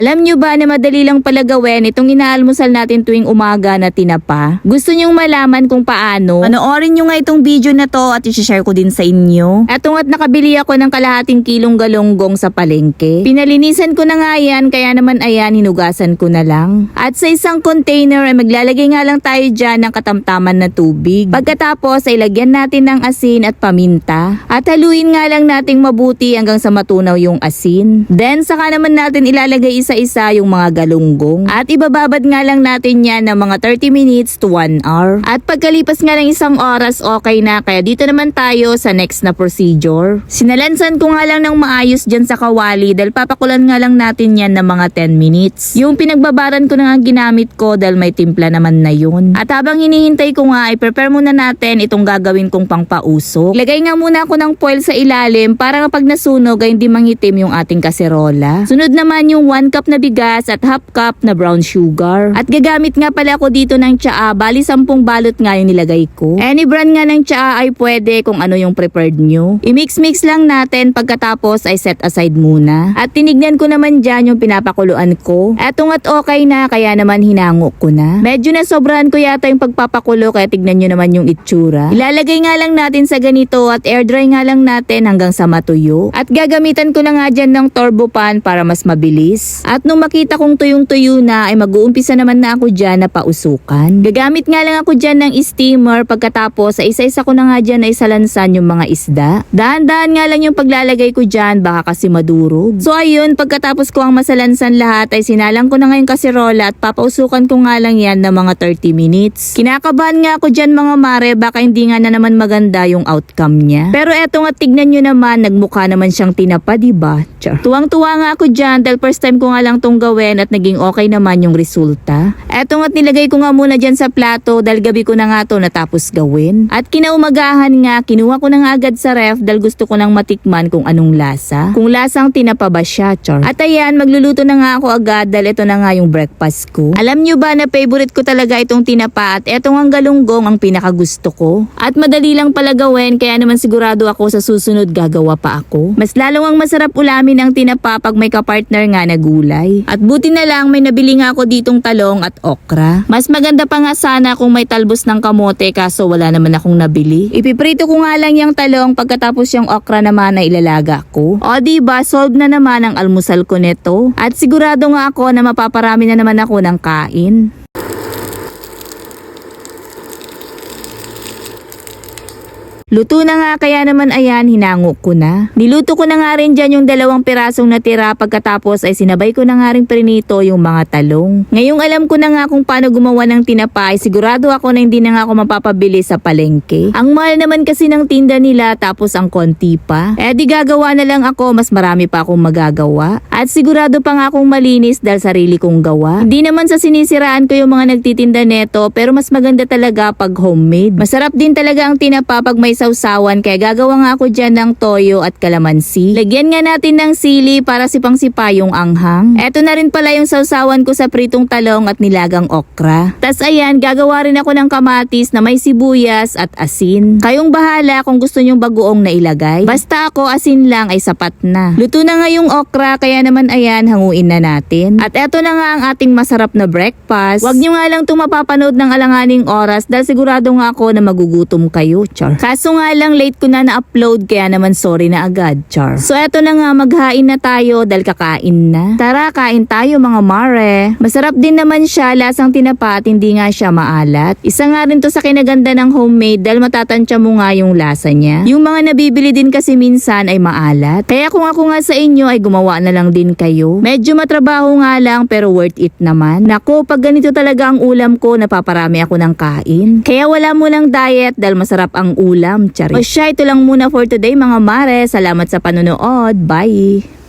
Alam nyo ba na madali lang pala gawin itong inaalmusal natin tuwing umaga na tinapa? Gusto nyong malaman kung paano? Panoorin nyo nga itong video na to at i-share ko din sa inyo. Etong at nakabili ako ng kalahating kilong galunggong sa palengke. Pinalinisan ko na nga yan, kaya naman ayan, hinugasan ko na lang. At sa isang container ay maglalagay nga lang tayo dyan ng katamtaman na tubig. Pagkatapos ay lagyan natin ng asin at paminta. At haluin nga lang nating mabuti hanggang sa matunaw yung asin. Then saka naman natin ilalagay isa-isa yung mga galunggong. At ibababad nga lang natin yan ng mga 30 minutes to 1 hour. At pagkalipas nga ng isang oras, okay na. Kaya dito naman tayo sa next na procedure. Sinalansan ko nga lang ng maayos dyan sa kawali dahil papakulan nga lang natin yan ng mga 10 minutes. Yung pinagbabaran ko na nga ginamit ko dahil may timpla naman na yun. At habang hinihintay ko nga, i-prepare muna natin itong gagawin kong pangpausok. Ilagay nga muna ako ng foil sa ilalim para kapag nasunog ay hindi mangitim yung ating kaserola. Sunod naman yung 1 cup na bigas at half cup na brown sugar. At gagamit nga pala ako dito ng tsaa, bali 10 balot nga yung nilagay ko. Any brand nga ng tsaa ay pwede kung ano yung preferred nyo. I-mix-mix lang natin pagkatapos ay set aside muna. At tinignan ko naman dyan yung pinapakuluan ko. Etong at okay na kaya naman hinango ko na. Medyo na sobrahan ko yata yung pagpapakulo kaya tignan nyo naman yung itsura. Ilalagay nga lang natin sa ganito at air dry nga lang natin hanggang sa matuyo. At gagamitan ko na nga dyan ng turbo pan para mas mabilis. At nung makita kong tuyong-tuyo na ay mag-uumpisa naman na ako dyan na pausukan. Gagamit nga lang ako dyan ng steamer pagkatapos sa isa-isa ko na nga dyan na isalansan yung mga isda. Dahan-dahan nga lang yung paglalagay ko dyan baka kasi madurog. So ayun, pagkatapos ko ang masalansan lahat ay sinalang ko na nga yung kaserola at papausukan ko nga lang yan ng mga 30 minutes. Kinakabahan nga ako dyan mga mare, baka hindi nga na naman maganda yung outcome niya. Pero eto nga, tignan nyo naman, nagmukha naman siyang tinapa, diba? Tuwang-tuwa nga ako dyan dahil first time ko nga lang tong gawin at naging okay naman yung resulta. Eto nga't nilagay ko nga muna dyan sa plato dahil gabi ko na nga to natapos gawin. At kinaumagahan nga, kinuha ko na nga agad sa ref dahil gusto ko nang matikman kung anong lasa. Kung lasang tinapa ba siya, char. At ayan, magluluto na nga ako agad dahil ito na nga yung breakfast ko. Alam nyo ba na favorite ko talaga itong tinapa at etong ang galunggong ang pinakagusto ko. At madali lang pala gawin kaya naman sigurado ako sa susunod gagawa pa ako. Mas lalong ang masarap ulamin ang tinapa pag may kapartner nga na gulay. At buti na lang may nabili nga ako ditong talong at okra. Mas maganda pa nga sana kung may talbos ng kamote kaso wala naman akong nabili. Ipiprito ko nga lang yung talong pagkatapos yung okra naman na ilalaga ko. O diba, solve na naman ang almusal ko neto. At sigurado nga ako na mapaparami na naman ako ng kain. Luto na nga kaya naman ayan, hinango ko na. Niluto ko na nga rin dyan yung 2 pirasong natira pagkatapos ay sinabay ko na nga rin prinito yung mga talong. Ngayong alam ko na nga kung paano gumawa ng tinapa ay sigurado ako na hindi na nga ako mapapabili sa palengke. Ang mahal naman kasi ng tinda nila tapos ang konti pa. Eh di gagawa na lang ako, mas marami pa akong magagawa. At sigurado pa nga akong malinis dahil sarili kong gawa. Hindi naman sa sinisiraan ko yung mga nagtitinda neto pero mas maganda talaga pag homemade. Masarap din talaga ang tinapa pag may sausawan kaya gagawa nga ako dyan ng toyo at kalamansi. Lagyan nga natin ng sili para sipang-sipa yung anghang. Eto na rin pala yung sausawan ko sa pritong talong at nilagang okra. Tas ayan, gagawa rin ako ng kamatis na may sibuyas at asin. Kayong bahala kung gusto nyong bagoong na ilagay. Basta ako asin lang ay sapat na. Luto na nga yung okra kaya naman ayan, hanguin na natin. At eto na nga ang ating masarap na breakfast. Huwag nyo nga lang itong mapapanood ng alanganing oras dahil sigurado nga ako na magugutom kayo, char. Kaso nga lang late ko na na-upload kaya naman sorry na agad, char. So eto na nga, maghain na tayo dahil kakain na. Tara, kain tayo mga mare. Masarap din naman siya, lasang tinapa at hindi nga siya maalat. Isa nga rin to sa kinaganda ng homemade dahil matatansya mo nga yung lasa niya. Yung mga nabibili din kasi minsan ay maalat. Kaya kung ako nga sa inyo ay gumawa na lang din kayo. Medyo matrabaho nga lang pero worth it naman. Nako, pag ganito talaga ang ulam ko, napaparami ako ng kain. Kaya wala mo ng diet dahil masarap ang ulam. Charis. O siya, ito lang muna for today mga mare. Salamat sa panonood. Bye!